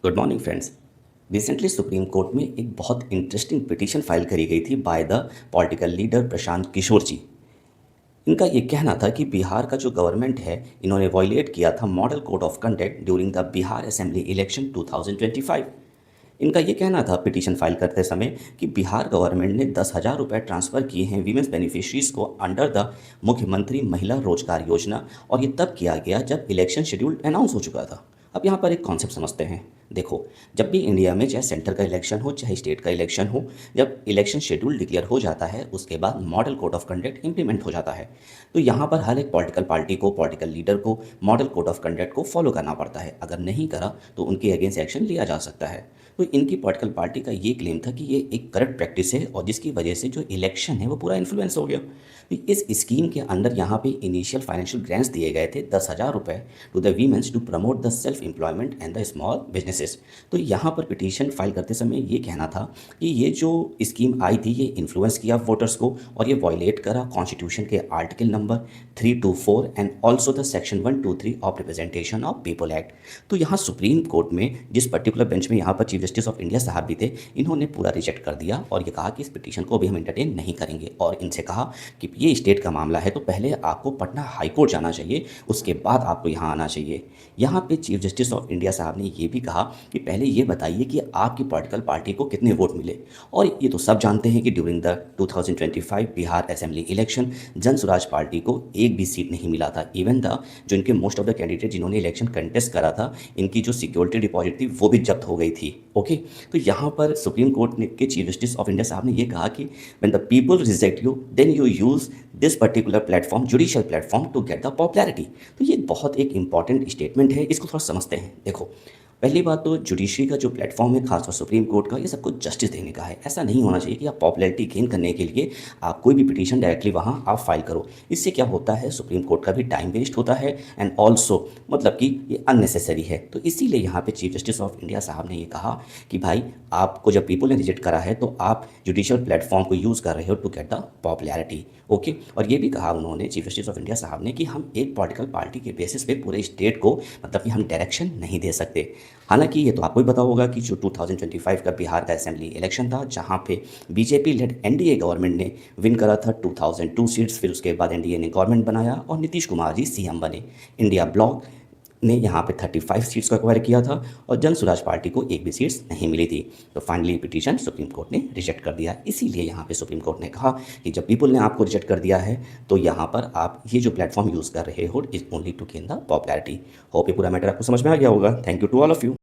Good morning friends. Recently supreme court में एक बहुत इंटरेस्टिंग पिटीशन फाइल करी गई थी by the political leader Prashant Kishor जी। इनका ये कहना था कि बिहार का जो गवर्नमेंट है, इन्होंने वॉयलेट किया था model code of conduct during the Bihar assembly election 2025। इनका ये कहना था पिटीशन फाइल करते समय कि बिहार गवर्नमेंट ने 10,000 रुपये ट्रांसफ़र किए हैं वीमेंस बेनिफिशरीज को अंडर द मुख्यमंत्री महिला रोजगार योजना, और ये तब किया गया जब इलेक्शन शेड्यूल अनाउंस हो चुका था। अब यहाँ पर एक कॉन्सेप्ट समझते हैं। देखो, जब भी इंडिया में चाहे सेंटर का इलेक्शन हो चाहे स्टेट का इलेक्शन हो, जब इलेक्शन शेड्यूल डिक्लेयर हो जाता है उसके बाद model code of conduct implement हो जाता है। तो यहाँ पर हर एक पॉलिटिकल पार्टी को, पॉलिटिकल लीडर को मॉडल कोड ऑफ कंडक्ट को फॉलो करना पड़ता है। अगर नहीं करा तो उनके अगेंस्ट एक्शन लिया जा सकता है। तो इनकी पॉलिटिकल पार्टी का ये क्लेम था कि ये एक करेक्ट प्रैक्टिस है और जिसकी वजह से जो इलेक्शन है वो पूरा इन्फ्लुएंस हो गया। तो इस स्कीम के अंदर यहाँ पे इनिशियल फाइनेंशियल ग्रांट्स दिए गए थे 10,000 रुपये to the womens to promote the self employment and the small businesses. तो यहाँ पर पिटीशन फाइल करते समय ये कहना था कि ये जो स्कीम आई थी ये इन्फ्लुएंस किया वोटर्स को और ये वॉयलेट करा कॉन्स्टिट्यूशन के article number 324 and also the section 123 of representation of people act. तो यहाँ सुप्रीम कोर्ट में जिस पर्टिकुलर बेंच में यहाँ पर चीफ जस्टिस ऑफ इंडिया साहब भी थे, इन्होंने पूरा रिजेक्ट कर दिया और ये कहा कि इस पिटीशन को भी हम इंटरटेन नहीं करेंगे और इनसे कहा कि ये स्टेट का मामला है तो पहले आपको पटना हाई कोर्ट जाना चाहिए, उसके बाद आपको यहाँ आना चाहिए। यहाँ पे चीफ जस्टिस ऑफ इंडिया साहब ने ये भी कहा कि पहले ये बताइए कि आपकी पॉलिटिकल पार्टी को कितने वोट मिले। और ये तो सब जानते हैं कि during the 2025 Bihar assembly election जन स्वराज पार्टी को एक भी सीट नहीं मिला था। इवन द जो इनके मोस्ट ऑफ द कैंडिडेट जिन्होंने इलेक्शन कंटेस्ट करा था, इनकी जो सिक्योरिटी डिपॉजिट थी वो भी जब्त हो गई थी। ओके, तो यहाँ पर सुप्रीम कोर्ट ने के चीफ जस्टिस ऑफ इंडिया साहब ने ये कहा कि when the people reject you then you use this particular platform, judicial platform, to get the popularity. तो ये बहुत एक इंपॉर्टेंट स्टेटमेंट है, इसको थोड़ा समझते हैं। देखो, पहली बात तो जुडिशरी का जो प्लेटफॉर्म है खासतौर सुप्रीम कोर्ट का, ये सबको जस्टिस देने का है। ऐसा नहीं होना चाहिए कि आप पॉपुलैरिटी गेन करने के लिए आप कोई भी पिटीशन डायरेक्टली वहाँ आप फाइल करो। इससे क्या होता है, सुप्रीम कोर्ट का भी टाइम वेस्ट होता है एंड ऑल्सो मतलब कि ये अननेसेसरी है। तो इसीलिए यहाँ पे चीफ जस्टिस ऑफ इंडिया साहब ने ये कहा कि भाई आपको जब पीपल ने रिजेक्ट करा है तो आप जुडिशियल प्लेटफॉर्म को यूज़ कर रहे हो to get the popularity. Okay, और ये भी कहा उन्होंने चीफ जस्टिस ऑफ इंडिया साहब ने कि हम एक पॉलिटिकल पार्टी के बेसिस पे पूरे स्टेट को मतलब कि हम डायरेक्शन नहीं दे सकते। हालांकि ये तो आपको ही पता होगा कि जो 2025 का बिहार का असेंबली इलेक्शन था जहां पे बीजेपी लेड एनडीए गवर्नमेंट ने विन करा था 2002 सीट्स, फिर उसके बाद एनडीए ने गवर्नमेंट बनाया और नीतीश कुमार जी सीएम बने। इंडिया ब्लॉक ने यहाँ पे 35 सीट्स को एक्वायर किया था और जन स्वराज पार्टी को एक भी सीट्स नहीं मिली थी। तो फाइनली पिटीशन सुप्रीम कोर्ट ने रिजेक्ट कर दिया। इसीलिए यहाँ पे सुप्रीम कोर्ट ने कहा कि जब पीपल ने आपको रिजेक्ट कर दिया है तो यहाँ पर आप ये जो प्लेटफॉर्म यूज़ कर रहे हो is only to gain the popularity. Hope ये पूरा मैटर आपको समझ में आ गया होगा। Thank you to all of you.